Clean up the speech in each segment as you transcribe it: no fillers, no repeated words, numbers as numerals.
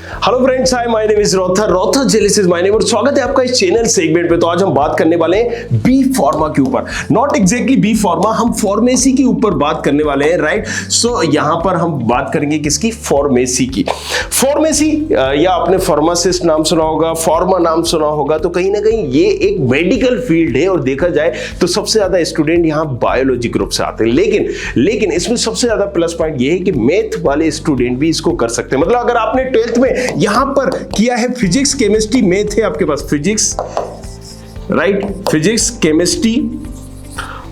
Hello friends, hi my name is रॉथर जेलिस is my name और स्वागत है आपका इस चैनल सेगमेंट पे। तो आज हम बात करने वाले हैं बी फार्मा के ऊपर, नॉट एग्जैक्टली बी फार्मा, हम फार्मेसी के ऊपर बात करने वाले हैं, राइट। सो यहां पर हम बात करेंगे किसकी, फार्मेसी की। फार्मेसी या आपने फार्मासिस्ट नाम सुना होगा, फार्मा नाम सुना होगा, तो कहीं ना कहीं ये एक मेडिकल फील्ड है और देखा जाए तो सबसे ज्यादा स्टूडेंट यहाँ बायोलॉजी ग्रुप से आते हैं। लेकिन इसमें सबसे ज्यादा प्लस पॉइंट ये है कि मैथ वाले स्टूडेंट भी इसको कर सकते हैं। मतलब अगर आपने 12th में यहां पर किया है फिजिक्स केमिस्ट्री मैथ है आपके पास, physics right, physics chemistry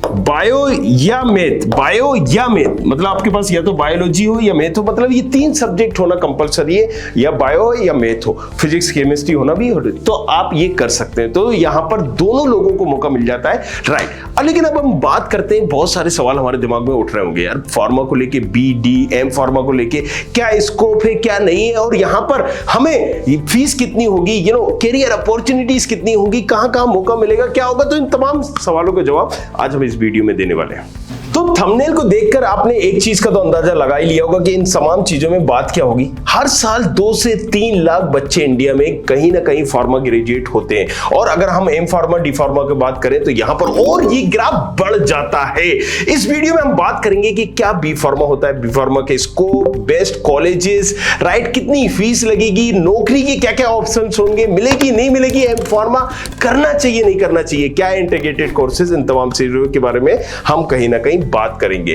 bio या मैथ, मतलब आपके पास या तो बायोलॉजी हो या मैथ हो, मतलब ये तीन सब्जेक्ट होना कंपलसरी है, या बायो या मैथ हो, फिजिक्स केमिस्ट्री होना भी हो, तो आप ये कर सकते हैं। तो यहां पर दोनों लोगों को मौका मिल जाता है, राइट। लेकिन अब हम बात करते हैं, बहुत सारे सवाल हमारे दिमाग में उठ रहे होंगे यार, फार्मा को लेके, बी डी एम फार्मा को लेके क्या स्कोप है क्या नहीं है, और यहां पर हमें फीस कितनी होगी, कैरियर अपॉर्चुनिटीज कितनी होगी, कहां कहां मौका मिलेगा, क्या होगा। तो इन तमाम सवालों के जवाब आज हम इस वीडियो में देने वाले हैं। तो थंबनेल को देखकर आपने एक चीज का तो अंदाजा लगा ही लिया होगा कि इन तमाम चीजों में बात क्या होगी। हर साल 2 से 3 लाख बच्चे इंडिया में कहीं ना कहीं फार्मा ग्रेजुएट होते हैं, और अगर हम एम फार्मा डी फार्मा की बात करें तो यहां पर और ये ग्राफ बढ़ जाता है। इस वीडियो में हम बात करेंगे कि क्या बी फार्मा होता है, बी फार्मा के स्कोप, बेस्ट कॉलेजेस, राइट, कितनी फीस लगेगी, नौकरी के क्या क्या ऑप्शन होंगे, मिलेगी नहीं मिलेगी, एम फार्मा करना चाहिए नहीं करना चाहिए, क्या इंटीग्रेटेड कोर्सेज, इन तमाम चीजों के बारे में हम कहीं ना कहीं बात करेंगे।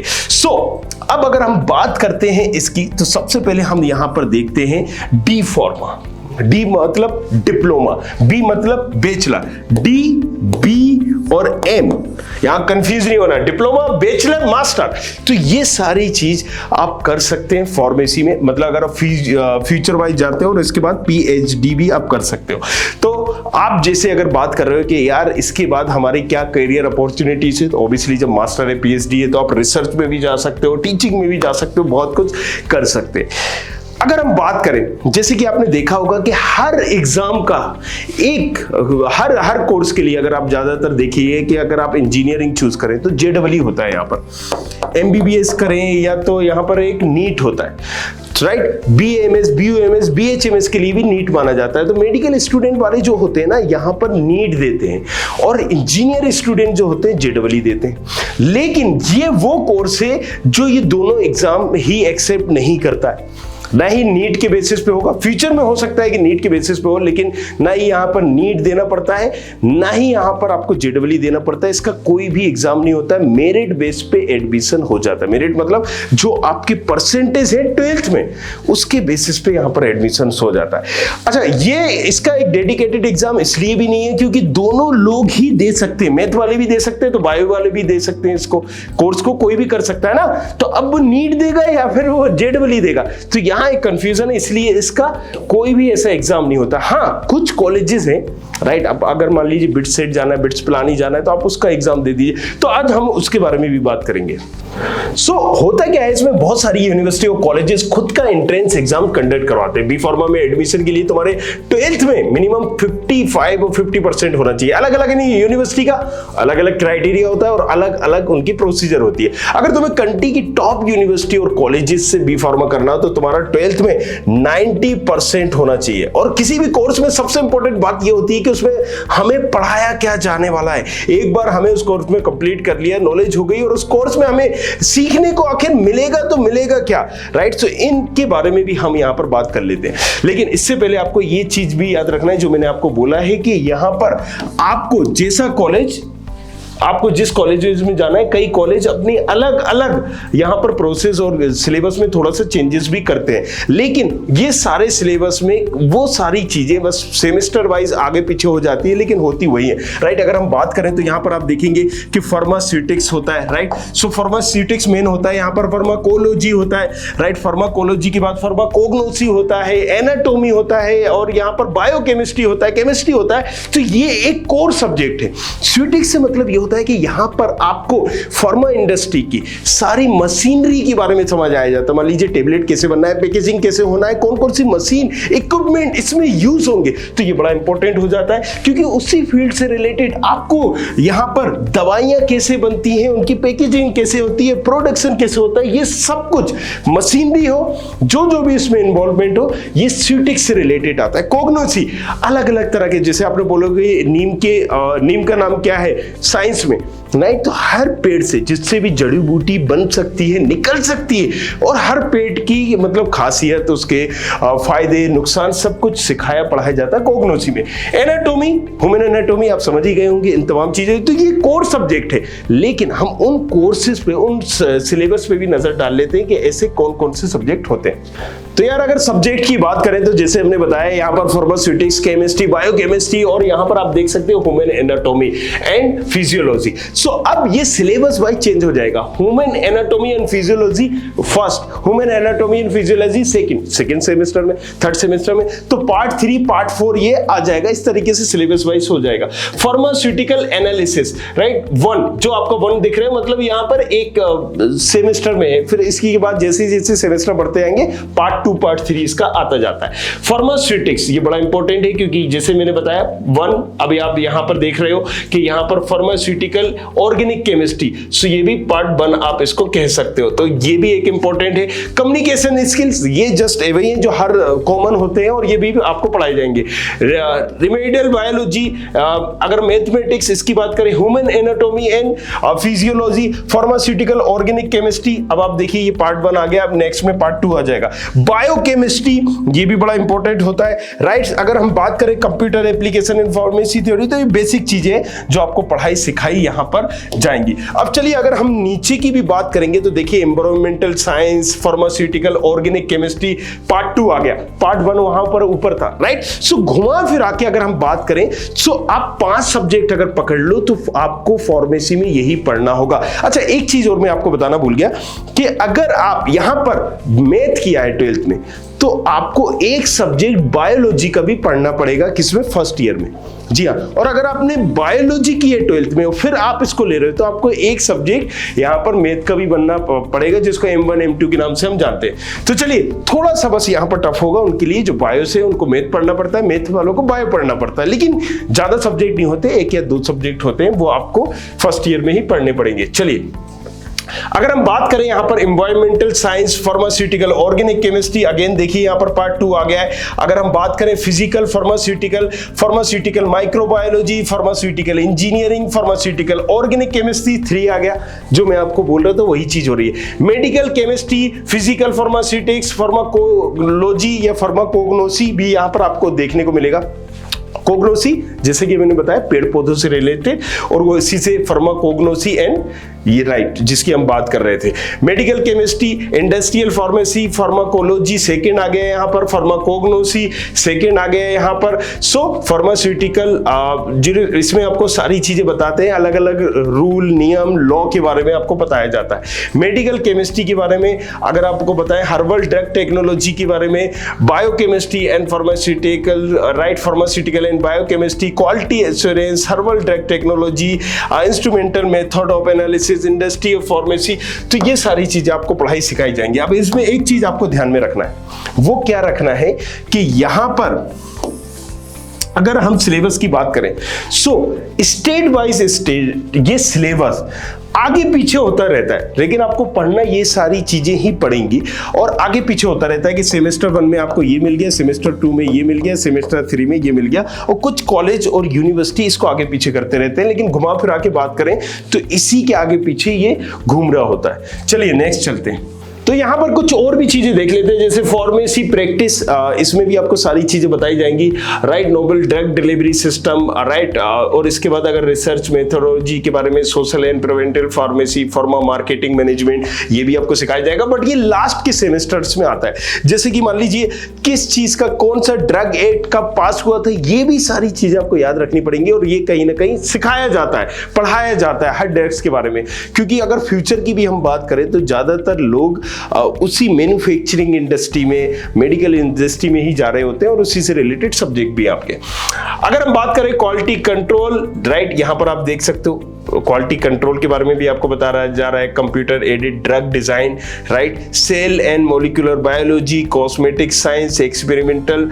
अब अगर हम बात करते हैं इसकी, तो सबसे पहले हम यहां पर देखते हैं डी फार्मा। डी मतलब डिप्लोमा, बी मतलब बैचलर, डी बी और एम, यहां कंफ्यूज नहीं होना, डिप्लोमा बैचलर मास्टर, तो ये सारी चीज आप कर सकते हैं फार्मेसी में। मतलब अगर आप फ्यूचर वाइज जाते हो और इसके बाद पीएचडी भी आप कर सकते हो। तो आप जैसे अगर बात कर रहे हो कि यार इसके बाद हमारी क्या करियर अपॉर्चुनिटीज है, तो ऑब्वियसली जब मास्टर है, पीएचडी है, तो आप रिसर्च में भी जा सकते हो, टीचिंग में भी जा सकते हो, बहुत कुछ कर सकते हैं। अगर हम बात करें, जैसे कि आपने देखा होगा कि हर एग्जाम का एक हर कोर्स के लिए अगर आप ज्यादातर देखिए कि अगर आप इंजीनियरिंग चूज करें तो जेडबल होता है, यहाँ पर एमबीबीएस करें या तो यहाँ पर एक नीट होता है, राइट। बीएमएस, बीयूएमएस, बीएचएमएस के लिए भी नीट माना जाता है। तो मेडिकल स्टूडेंट वाले जो होते हैं ना, यहाँ पर नीट देते हैं, और इंजीनियर स्टूडेंट जो होते हैं जेडबल देते हैं। लेकिन ये वो कोर्स है जो ये दोनों एग्जाम ही एक्सेप्ट नहीं करता है, ना ही नीट के बेसिस पे होगा। फ्यूचर में हो सकता है कि नीट के बेसिस पे हो, लेकिन ना ही यहां पर नीट देना पड़ता है, ना ही यहां पर आपको जेडबल देना पड़ता है। इसका कोई भी एग्जाम नहीं होता है, मेरिट बेस पे एडमिशन हो जाता है। मेरिट मतलब जो आपके परसेंटेज है 12th में, उसके बेसिस पे यहां पर एडमिशन हो जाता है। अच्छा, ये इसका एक डेडिकेटेड एग्जाम इसलिए भी नहीं है क्योंकि दोनों लोग ही दे सकते हैं, मैथ वाले भी दे सकते हैं तो बायो वाले भी दे सकते हैं। इसको कोर्स को कोई भी कर सकता है ना, तो अब वो नीट देगा या फिर वो जेडबल देगा, तो यहां एक कंफ्यूजन है, इसलिए इसका कोई भी ऐसा एग्जाम नहीं होता। हाँ, कुछ कॉलेजेस हैं, राइट। अब अगर मान लीजिए बिट्स सेट जाना है, बिट्स पिलानी जाना है, तो आप उसका एग्जाम दे दीजिए। तो आज हम उसके बारे में भी बात करेंगे। होता क्या है, इसमें बहुत सारी यूनिवर्सिटी और कॉलेजेस खुद का एंट्रेंस एग्जाम कंडक्ट करवाते हैं। बी फार्मा में एडमिशन के लिए तुम्हारे 12th में मिनिमम 55 और 50% होना चाहिए। अलग अलग नहीं, यूनिवर्सिटी का अलग अलग क्राइटेरिया होता है और अलग अलग उनकी प्रोसीजर होती है। अगर तुम्हें कंट्री की टॉप यूनिवर्सिटी और कॉलेजेस से बी फार्मा करना हो तो तुम्हारा 12th में 90% होना चाहिए। और किसी भी कोर्स में सबसे इंपॉर्टेंट बात यह होती है कि उसमें हमें पढ़ाया क्या जाने वाला है। एक बार हमें उस कोर्स में कंप्लीट कर लिया, नॉलेज हो गई, और उस कोर्स में हमें सीखने को आखिर मिलेगा तो मिलेगा क्या, राइट। सो इनके बारे में भी हम यहां पर बात कर लेते हैं। लेकिन इससे पहले आपको यह चीज भी याद रखना है जो मैंने आपको बोला है कि यहां पर आपको जैसा कॉलेज, आपको जिस कॉलेज में जाना है, कई कॉलेज अपनी अलग अलग यहां पर प्रोसेस और सिलेबस में थोड़ा सा चेंजेस भी करते हैं, लेकिन ये सारे सिलेबस में वो सारी चीजें बस सेमेस्टर वाइज आगे पीछे हो जाती है, लेकिन होती वही है, राइट। अगर हम बात करें तो यहां पर आप देखेंगे कि फार्मास्यूटिक्स होता है, राइट। सो फार्मास्यूटिक्स मेन होता है, यहां पर फार्माकोलॉजी होता है, राइट। फार्माकोलॉजी के बाद फार्माकोग्नोसी होता है, एनाटॉमी होता है, और यहां पर बायोकेमिस्ट्री होता है, केमिस्ट्री होता है। तो ये एक कोर सब्जेक्ट है। स्यूटिक्स से मतलब ये होता है कि यहाँ पर आपको फार्मा इंडस्ट्री की सारी मशीनरी के बारे में समझ आया जाता है। मान लीजिए टेबलेट कैसे बनना है, पैकेजिंग कैसे होना है, कौन कौन सी मशीन इक्विपमेंट इसमें यूज होंगे, तो ये बड़ा इंपॉर्टेंट हो जाता है क्योंकि उसी फील्ड से रिलेटेड आपको यहाँ पर दवाइयां कैसे बनती हैं, उनकी पैकेजिंग कैसे होती है, प्रोडक्शन कैसे होता है, ये सब कुछ मशीनरी हो, जो भी इसमें इन्वॉल्वमेंट हो, ये स्यूटिक्स से रिलेटेड आता है। कोग्नोसी अलग अलग तरह के, जैसे आपने बोलोगे नीम का नाम क्या है साइंस में, नहीं तो हर पेड़ से जिससे भी जड़ी बूटी बन सकती है, निकल सकती है, और हर पेड़ की मतलब खासियत, उसके फायदे नुकसान सब कुछ सिखाया पढ़ाया जाता है कोग्नोसी में। एनाटॉमी, ह्यूमन एनाटॉमी आप समझ ही गए होंगे, इन तमाम चीजें, तो ये कोर सब्जेक्ट है। लेकिन हम उन कोर्सेज पे, उन सिलेबस पे भी नजर डाल लेते हैं कि ऐसे कौन कौन से सब्जेक्ट होते हैं। तो यार अगर सब्जेक्ट की बात करें तो जैसे हमने बताया यहाँ पर फार्मास्यूटिक्स, केमिस्ट्री, बायोकेमिस्ट्री, और यहाँ पर आप देख सकते हो ह्यूमन एनाटॉमी एंड फिजियोलॉजी। सो अब ये सिलेबस वाइज चेंज हो जाएगा। Human anatomy and physiology first, human anatomy and physiology second semester में, थर्ड सेमेस्टर में, तो पार्ट 3, पार्ट 4 ये आ जाएगा। इस तरीके से सिलेबस वाइज हो जाएगा। फार्मास्यूटिकल एनालिसिस, राइट, 1 जो आपको 1 दिख रहे हैं, मतलब यहाँ पर एक सेमेस्टर में है, फिर इसके बाद जैसे जैसे सेमेस्टर बढ़ते जाएंगे पार्ट 2, पार्ट 3 इसका आता जाता है। फार्मास्यूटिक्स ये बड़ा इंपॉर्टेंट है क्योंकि जैसे मैंने बताया 1, अभी आप यहाँ पर देख रहे हो कि यहाँ पर फार्मास्यूटिकल ऑर्गेनिक केमिस्ट्री, सो ये भी पार्ट 1 आप इसको कह सकते हो, तो ये भी एक इंपॉर्टेंट है। कम्युनिकेशन स्किल्स, ये जस्ट वही है जो हर कॉमन होते हैं और ये भी आपको पढ़ाए जाएंगे। रिमेडियल बायोलॉजी, अगर मैथमेटिक्स इसकी बात करें, human anatomy and physiology, pharmaceutical organic chemistry, अब आप देखिए ये पार्ट 1 आ गया, अब नेक्स्ट में पार्ट 2 आ जाएगा। बायोकेमिस्ट्री ये भी बड़ा इंपॉर्टेंट होता है, राइट। अगर हम बात करें computer application and pharmacy theory, तो ये बेसिक चीजें जो आपको पढ़ाई सिखाई यहां पर जाएंगी। अब चलिए अगर हम नीचे की भी बात करेंगे तो देखिए environmental science, pharmaceutical organic chemistry, part 2 आ गया, पार्ट 1 वहां पर ऊपर था, राइट। सो घुमा फिरा के अगर हम बात करें, सो आप 5 सब्जेक्ट अगर पकड़ लो तो आपको फार्मेसी में यही पढ़ना होगा। अच्छा एक चीज और मैं आपको बताना भूल गया कि अगर आप यहां पर मैथ किया है 12th में, तो आपको एक सब्जेक्ट बायोलॉजी का भी पढ़ना पड़ेगा, किसमें, फर्स्ट ईयर में। जी हाँ, और अगर आपने बायोलॉजी की है 12th में और फिर आप इसको ले रहे हो तो आपको एक सब्जेक्ट यहाँ पर मैथ का भी बनना पड़ेगा, जिसको M1 M2 के नाम से हम जानते हैं। तो चलिए थोड़ा सा बस यहाँ पर टफ होगा उनके लिए जो बायो से, उनको मैथ पढ़ना पड़ता है, मैथ वालों को बायो पढ़ना पड़ता है, लेकिन ज्यादा सब्जेक्ट नहीं होते, 1 या 2 सब्जेक्ट होते हैं, वो आपको फर्स्ट ईयर में ही पढ़ने पड़ेंगे। चलिए अगर हम बात करें यहां पर environmental science, pharmaceutical, organic chemistry, again देखिए यहां पर पार्ट 2 आ गया है। अगर हम बात करें physical, pharmaceutical microbiology, pharmaceutical engineering, pharmaceutical organic chemistry 3 आ गया। जो मैं आपको बोल रहा था वही चीज हो रही है। Medical chemistry, physical pharmaceutics, pharmacology या फार्माकोग्नोसी भी यहां पर आपको देखने को मिलेगा। कोग्नोसी जैसे कि मैंने बताया पेड़ पौधों से रिलेटेड, और वो इसी से फार्माकोग्नोसी एंड ये राइट जिसकी हम बात कर रहे थे। Medical chemistry, industrial pharmacy, pharmacology second आ गया यहाँ पर, फार्माकोग्नोसी सेकंड आ गया यहाँ पर। सो फार्मास्यूटिकल इसमें आपको सारी चीजें बताते हैं, अलग अलग रूल, नियम, लॉ के बारे में आपको बताया जाता है। मेडिकल केमिस्ट्री के बारे में अगर आपको बताएं, हर्बल ड्रग टेक्नोलॉजी के बारे में, biochemistry and pharmaceutical, right, pharmaceutical and biochemistry, quality assurance, herbal drug technology, instrumental method of analysis, industry of pharmacy, तो ये सारी चीजें आपको पढ़ाई सिखाई जाएंगी। अब इसमें एक चीज आपको ध्यान में रखना है, वो क्या रखना है कि यहां पर अगर हम सिलेबस की बात करें, सो स्टेट वाइज स्टेट ये सिलेबस आगे पीछे होता रहता है, लेकिन आपको पढ़ना ये सारी चीजें ही पड़ेंगी और आगे पीछे होता रहता है कि सेमेस्टर 1 में आपको ये मिल गया, सेमेस्टर 2 में ये मिल गया, सेमेस्टर 3 में ये मिल गया, और कुछ कॉलेज और यूनिवर्सिटी इसको आगे पीछे करते रहते हैं, लेकिन घुमा फिरा के बात करें तो इसी के आगे पीछे ये घूम रहा होता है। चलिए नेक्स्ट चलते हैं। तो यहाँ पर कुछ और भी चीजें देख लेते हैं, जैसे फार्मेसी प्रैक्टिस, इसमें भी आपको सारी चीजें बताई जाएंगी, right, novel drug delivery system, right, और इसके बाद अगर रिसर्च मेथोडोलॉजी के बारे में, social and preventive pharmacy, pharma marketing management, ये भी आपको सिखाया जाएगा, बट ये लास्ट के सेमेस्टर्स में आता है। जैसे कि मान लीजिए किस चीज का, कौन सा ड्रग एक्ट का पास हुआ था, ये भी सारी चीजें आपको याद रखनी पड़ेंगी, और ये कहीं ना कहीं सिखाया जाता है, पढ़ाया जाता है हर ड्रग्स के बारे में, क्योंकि अगर फ्यूचर की भी हम बात करें तो ज्यादातर लोग उसी मैन्युफैक्चरिंग इंडस्ट्री में, मेडिकल इंडस्ट्री में ही जा रहे होते हैं, और उसी से रिलेटेड सब्जेक्ट भी आपके। अगर हम बात करें क्वालिटी कंट्रोल, राइट, यहां पर आप देख सकते हो क्वालिटी कंट्रोल के बारे में भी आपको बता रहा जा रहा है, computer aided drug design, right, cell and molecular biology, cosmetic science, experimental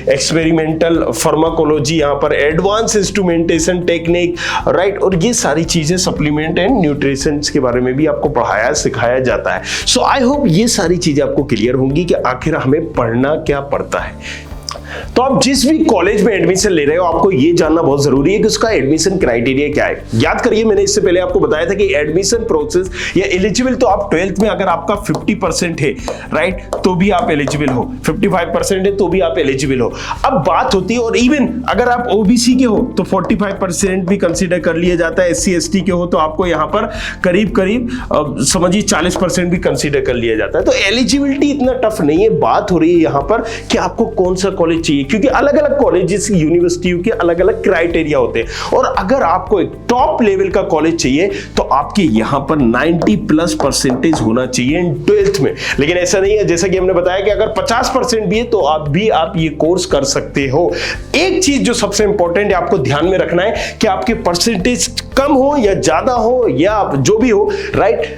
experimental pharmacology, यहाँ पर एडवांस इंस्ट्रूमेंटेशन टेक्निक, राइट, और ये सारी चीजें सप्लीमेंट एंड न्यूट्रिशन के बारे में भी आपको पढ़ाया सिखाया जाता है। सो आई होप ये सारी चीजें आपको क्लियर होंगी कि आखिर हमें पढ़ना क्या पड़ता है। तो आप जिस भी कॉलेज में एडमिशन ले रहे हो, आपको ये जानना बहुत जरूरी है कि उसका एडमिशन क्राइटेरिया क्या है। याद करिए, मैंने इससे पहले आपको बताया था कि एडमिशन प्रोसेस या एलिजिबल, तो आप 12th में अगर आपका 50% है, राइट, तो भी आप एलिजिबल हो, 55% है तो भी आप एलिजिबल हो। अब बात होती है, और इवन अगर आप ओबीसी के हो तो 45% भी कंसीडर कर लिया जाता है, SC ST के हो तो आपको यहाँ पर करीब करीब समझिए 40% भी कंसीडर कर लिया जाता है। तो एलिजिबिलिटी इतना टफ नहीं है। बात हो रही है यहाँ पर कि आपको कौन सा कॉलेज चाहिए, क्योंकि अलग अलग कॉलेजेस यूनिवर्सिटियों के अलग अलग क्राइटेरिया होते हैं। और अगर आपको एक टॉप लेवल का कॉलेज चाहिए तो आपके यहां पर 90+% होना चाहिए इन 12th में। लेकिन ऐसा नहीं है, जैसा कि हमने बताया कि अगर 50% भी है तो आप ये कोर्स कर सकते हो। एक चीज जो सबसे इंपॉर्टेंट है आपको ध्यान में रखना है कि आपके परसेंटेज कम हो या ज्यादा हो या जो भी हो, राइट,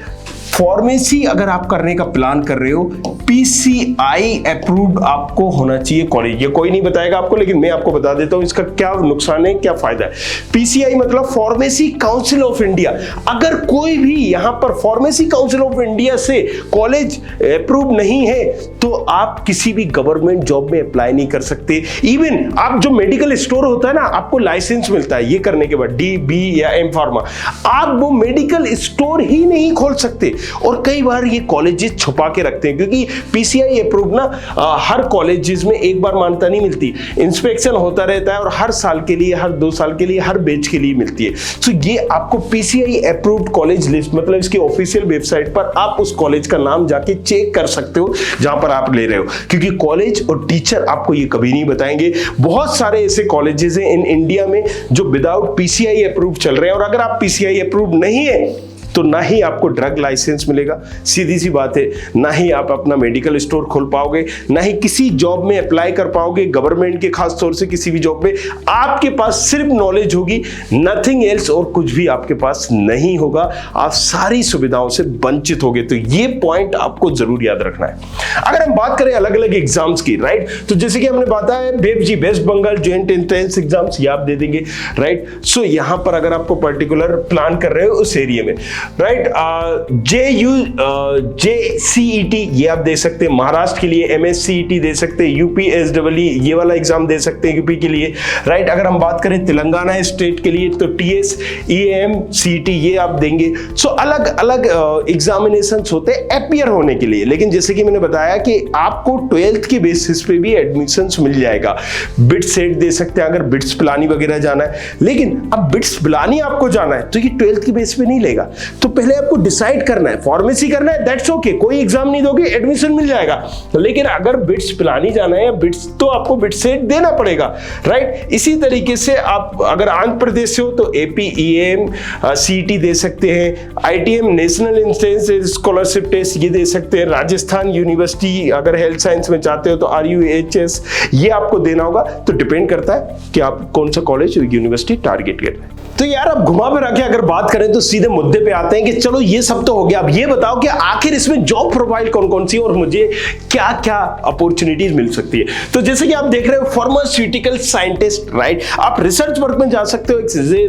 फार्मेसी अगर आप करने का प्लान कर रहे हो, PCI अप्रूव्ड आपको होना चाहिए कॉलेज। ये कोई नहीं बताएगा आपको, लेकिन मैं आपको बता देता हूं इसका क्या नुकसान है, क्या फायदा है। PCI मतलब फार्मेसी काउंसिल ऑफ इंडिया। अगर कोई भी यहां पर फार्मेसी काउंसिल ऑफ इंडिया से कॉलेज अप्रूव नहीं है तो आप किसी भी गवर्नमेंट जॉब में अप्लाई नहीं कर सकते। इवन आप जो मेडिकल स्टोर होता है ना, आपको लाइसेंस मिलता है ये करने के बाद, D, B या M फार्मा, आप वो मेडिकल स्टोर ही नहीं खोल सकते। और कई बार ये कॉलेजेस छुपा के रखते हैं, क्योंकि PCI अप्रूव ना हर कॉलेजेस में एक बार मान्यता नहीं मिलती, इंस्पेक्शन होता रहता है और हर साल के लिए, हर 2 साल के लिए, हर बैच के लिए मिलती है। तो ये आपको PCI अप्रूव्ड कॉलेज लिस्ट, मतलब इसकी ऑफिशियल वेबसाइट पर आप उस कॉलेज का नाम जाके चेक कर सकते हो जहां पर आप ले रहे हो, क्योंकि कॉलेज और टीचर आपको ये कभी नहीं बताएंगे। बहुत सारे ऐसे कॉलेजेस हैं इन इंडिया में जो विदाउट PCI अप्रूव चल रहे हैं, और अगर आप PCI अप्रूव नहीं है तो ना ही आपको ड्रग लाइसेंस मिलेगा, सीधी सी बात है, ना ही आप अपना मेडिकल स्टोर खोल पाओगे, ना ही किसी जॉब में अप्लाई कर पाओगे गवर्नमेंट के, खास तौर से किसी भी जॉब में। आपके पास सिर्फ नॉलेज होगी, नथिंग एल्स, और कुछ भी आपके पास नहीं होगा। आप सारी सुविधाओं से वंचित होगे। तो ये पॉइंट आपको जरूर याद रखना है। अगर हम बात करें अलग अलग एग्जाम्स की, राइट, तो जैसे कि हमने बताया BEPG, West Bengal joint entrance exams, ये आप दे देंगे, राइट। सो यहां पर अगर आपको पर्टिकुलर प्लान कर रहे हो उस एरिया में, राइट, JCET ये आप दे सकते हैं, महाराष्ट्र के लिए MSCET दे सकते हैं, UPSEE ये वाला एग्जाम दे सकते हैं यूपी के लिए, राइट। अगर हम बात करें तेलंगाना स्टेट के लिए तो TS, EAM, CET ये आप देंगे। सो अलग अलग एग्जामिनेशंस होते हैं अपियर होने के लिए। लेकिन जैसे कि मैंने बताया कि आपको 12th के बेसिस पे भी एडमिशंस मिल जाएगा। बिट्स सेट दे सकते हैं अगर बिट्स पिलानी वगैरह जाना है, लेकिन अब बिट्स पिलानी आपको जाना है तो ये 12th के बेस पे नहीं लेगा। तो पहले आपको डिसाइड करना है, फार्मेसी करना है, दैट्स ओके, कोई एग्जाम नहीं दोगे, एडमिशन मिल जाएगा। लेकिन अगर बिट्स पिलानी जाना है, बिट्स तो आपको बिट्स सेट देना पड़ेगा, राइट। इसी तरीके से आप अगर आंध्र प्रदेश से हो तो AP, EAM, CET दे सकते हैं, ITM national instance scholarship test ये दे सकते हैं, राजस्थान यूनिवर्सिटी अगर हेल्थ साइंस में चाहते हो तो RUHS ये आपको देना होगा। तो डिपेंड करता है कि आप कौन सा कॉलेज यूनिवर्सिटी टारगेट कर रहे हैं। तो यार अब घुमा फिरा के अगर बात करें तो सीधे मुद्दे पे आते हैं कि चलो ये सब तो हो गया, अब ये बताओ कि आखिर इसमें जॉब प्रोफाइल कौन कौन सी है और मुझे क्या क्या अपॉर्चुनिटीज मिल सकती है। तो जैसे कि आप देख रहे हो फार्मास्यूटिकल साइंटिस्ट, राइट, आप रिसर्च वर्क में जा सकते हो,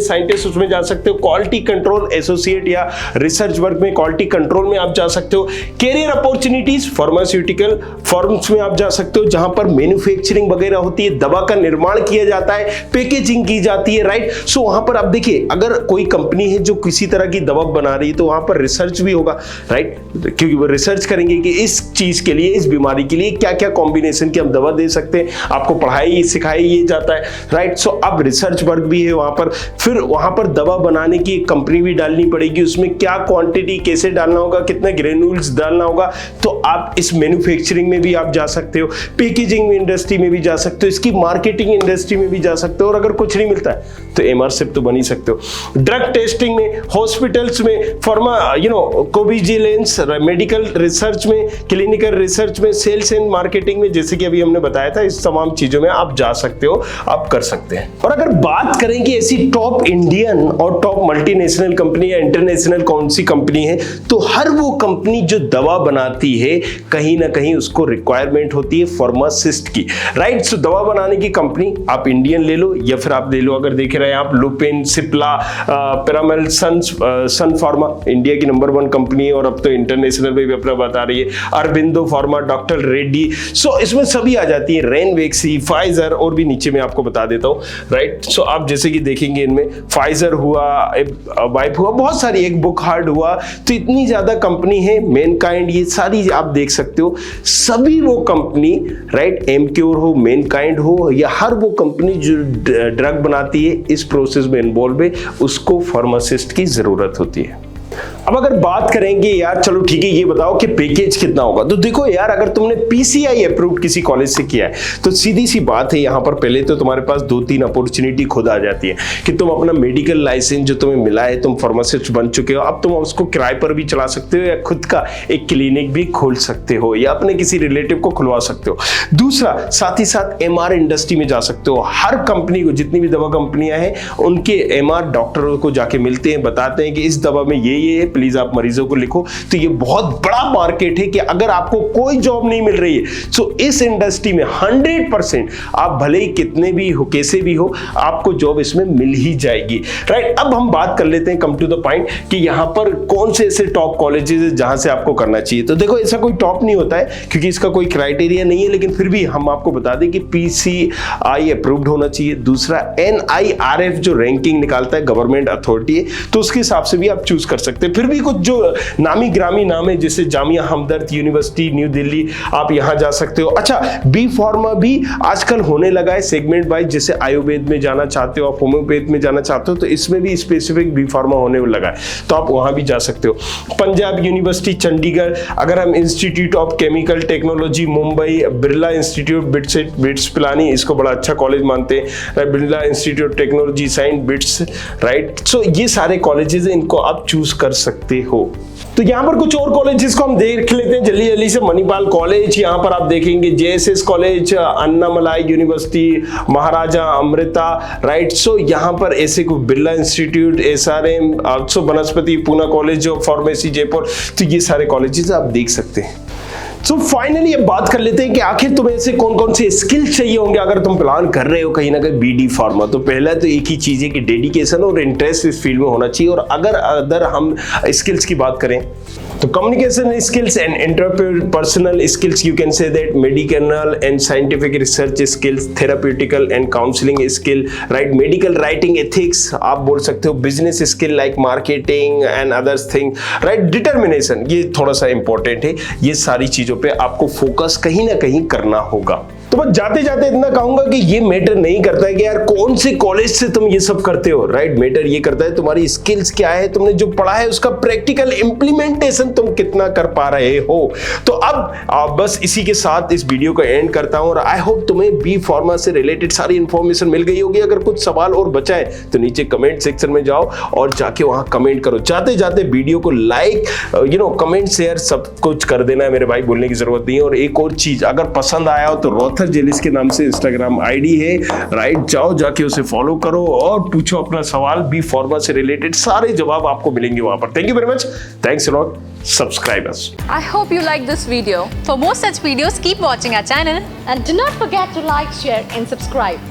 साइंटिस्ट उसमें जा सकते हो, क्वालिटी कंट्रोल एसोसिएट या रिसर्च वर्क में क्वालिटी कंट्रोल में आप जा सकते हो। कैरियर अपॉर्चुनिटीज फार्मास्यूटिकल फर्म्स में आप जा सकते हो जहां पर मैन्युफैक्चरिंग वगैरह होती है, दवा का निर्माण किया जाता है, पैकेजिंग की जाती है, राइट। सो वहां पर आप देखिए अगर कोई कंपनी है जो किसी तरह की दवा बना रही है तो वहां पर रिसर्च भी होगा, राइट, क्योंकि वो रिसर्च करेंगे कि इस चीज के लिए, इस बीमारी के लिए क्या क्या कॉम्बिनेशन की हम दवा दे सकते हैं, आपको पढ़ाई सिखाई ये जाता है, राइट। सो अब रिसर्च वर्क भी है वहां पर। फिर वहां पर दवा बनाने की कंपनी भी डालनी पड़ेगी, उसमें क्या क्वांटिटी कैसे डालना होगा, कितने ग्रेन्यूल्स डालना होगा, तो आप इस मैन्युफैक्चरिंग में भी आप जा सकते हो, पैकेजिंग इंडस्ट्री में भी जा सकते हो, इसकी मार्केटिंग इंडस्ट्री में भी जा सकते हो। और अगर कुछ नहीं मिलता है तो MRSIP तो बन ही सकते हो। ड्रग टेस्टिंग में, हॉस्पिटल्स में, फार्मा कोविजिलेंस, मेडिकल रिसर्च में, क्लिनिकल रिसर्च में, सेल्स एंड मार्केटिंग में, जैसे कि अभी हमने बताया था, इस तमाम चीजों में आप जा सकते हो, आप कर सकते हैं। और अगर बात करें कि ऐसी टॉप इंडियन और टॉप मल्टीनेशनल कंपनी या इंटरनेशनल कौन सी कंपनी है, तो हर वो कंपनी जो दवा बनाती है कहीं ना कहीं उसको रिक्वायरमेंट होती है फार्मासिस्ट की, राइट। सो दवा बनाने की कंपनी आप इंडियन ले लो या फिर आप ले लो, अगर देख रहे हैं आप, लुपिन, सिप्ला, पिरामल, सन फार्मा इंडिया की नंबर 1 कंपनी है और अब तो इंटरनेशनल में भी अपना बता रही है, अरबिंदो फार्मा, डॉक्टर रेड्डी। सो इसमें सभी आ जाती है, रेनवेक्सी, फाइजर, और भी नीचे में आपको बता देता हूँ, राइट। सो आप जैसे कि देखेंगे इनमें फाइजर हुआ, वाइप हुआ, बहुत सारी, एक बुक हार्ड हुआ, तो इतनी ज्यादा कंपनी है, मैनकाइंड, ये सारी आप देख सकते हो। सभी वो कंपनी, राइट, एमक्योर हो, मैनकाइंड हो, या हर वो कंपनी जो ड्रग बनाती है, इस प्रोसेस में इन्वॉल्व है, उसको फार्मासिस्ट की जरूरत होती है। अब अगर बात करेंगे यार, चलो ठीक है, ये बताओ कि पैकेज कितना होगा। तो देखो यार, अगर तुमने पीसीआई अप्रूव्ड किसी कॉलेज से किया है तो सीधी सी बात है, यहां पर पहले तो तुम्हारे पास 2-3 अपॉर्चुनिटी खुद आ जाती है कि तुम अपना मेडिकल लाइसेंस जो तुम्हें मिला है, तुम फार्मासिस्ट बन चुके हो, अब तुम उसको किराए पर भी चला सकते हो या खुद का एक क्लिनिक भी खोल सकते हो या अपने किसी रिलेटिव को खुलवा सकते हो। दूसरा, साथ ही साथ एमआर इंडस्ट्री में जा सकते हो। हर कंपनी को, जितनी भी दवा कंपनियां हैं, उनके एमआर डॉक्टरों को जाके मिलते हैं, बताते हैं कि इस दवा में ये है, प्लीज आप मरीजों को लिखो। तो ये बहुत बड़ा मार्केट है कि अगर आपको कोई जॉब नहीं मिल रही है, तो इस इंडस्ट्री में 100% आप भले ही कितने भी हो, कैसे भी हो, आपको जॉब इसमें मिल ही जाएगी, राइट। अब हम बात कर लेते हैं, कम टू द पॉइंट, कि यहां पर कौन से ऐसे टॉप कॉलेजेस है जहां से आपको करना चाहिए। तो देखो, ऐसा कोई टॉप नहीं होता है क्योंकि इसका कोई क्राइटेरिया नहीं है, लेकिन फिर भी हम आपको बता दें कि पीसीआई अप्रूव्ड होना चाहिए। दूसरा, एनआईआरएफ जो रैंकिंग निकालता है, गवर्नमेंट अथॉरिटी है, तो उसके हिसाब से भी आप चूज कर सकते हैं। फिर भी कुछ जो नामी ग्रामी नाम है, जैसे जामिया हमदर्द यूनिवर्सिटी न्यू दिल्ली, आप यहां जा सकते हो। अच्छा, बी फार्मा भी आजकल होने लगा है सेगमेंट वाइज, जैसे आयुर्वेद में जाना चाहते हो, आप होम्योपैथ में जाना चाहते हो, तो इसमें भी स्पेसिफिक बी फार्मा होने लगा है, तो आप वहां भी जा सकते हो। पंजाब यूनिवर्सिटी चंडीगढ़, अगर हम institute of chemical technology Mumbai, Birla institute BITS Pilani, इसको बड़ा अच्छा कॉलेज मानते हैं, Birla institute technology science BITS, right. So ये सारे कॉलेजेस हैं, इनको आप चूज कर सकते हो। तो यहाँ पर कुछ और कॉलेजेस को हम देख लेते हैं जल्दी जल्दी से। मणिपाल कॉलेज, यहाँ पर आप देखेंगे जेएसएस कॉलेज, अन्नामलाई यूनिवर्सिटी, महाराजा अमृता, राइट। सो यहाँ पर ऐसे को बिरला इंस्टीट्यूट, एसआरएम, सो वनस्पति, Poona college of pharmacy Jaipur, तो ये सारे कॉलेजेस आप देख सकते हैं। सो फाइनली अब बात कर लेते हैं कि आखिर तुम्हें ऐसे कौन कौन से स्किल्स चाहिए होंगे अगर तुम प्लान कर रहे हो कहीं ना कहीं बीडी फार्मा। तो पहला तो एक ही चीज है कि डेडिकेशन और इंटरेस्ट इस फील्ड में होना चाहिए। और अगर हम स्किल्स की बात करें तो communication skills and interpersonal skills, you can say that, medical and scientific research skills, therapeutical and counselling skill, right, medical writing ethics आप बोल सकते हो, business skill like marketing and others thing, right, determination, ये थोड़ा सा important है। ये सारी चीजों पे आपको फोकस कहीं ना कहीं करना होगा। तो बस जाते जाते इतना कहूंगा कि ये मैटर नहीं करता है कि यार कौन से कॉलेज से तुम ये सब करते हो, राइट। मैटर ये करता है तुम्हारी स्किल्स क्या है, तुमने जो पढ़ा है उसका प्रैक्टिकल इंप्लीमेंटेशन तुम कितना कर पा रहे हो। तो अब बस इसी के साथ इस वीडियो को एंड करता हूं और आई होप तुम्हें बी फार्मा से रिलेटेड सारी इंफॉर्मेशन मिल गई होगी। अगर कुछ सवाल और बचा है तो नीचे कमेंट सेक्शन में जाओ और जाके वहां कमेंट करो। जाते जाते वीडियो को लाइक, कमेंट, शेयर सब कुछ कर देना है मेरे भाई, बोलने की जरूरत नहीं है। और एक और चीज, अगर पसंद आया हो तो रोथर जेलिस के नाम से इंस्टाग्राम आईडी है, राइट, जाओ जाके उसे फॉलो करो और पूछो अपना सवाल, बी फार्मा से रिलेटेड सारे जवाब आपको मिलेंगे वहां पर। Thank you very much, thanks a lot, subscribe us. I hope you like this video. For more such videos, keep watching our channel and do not forget to like, share and subscribe.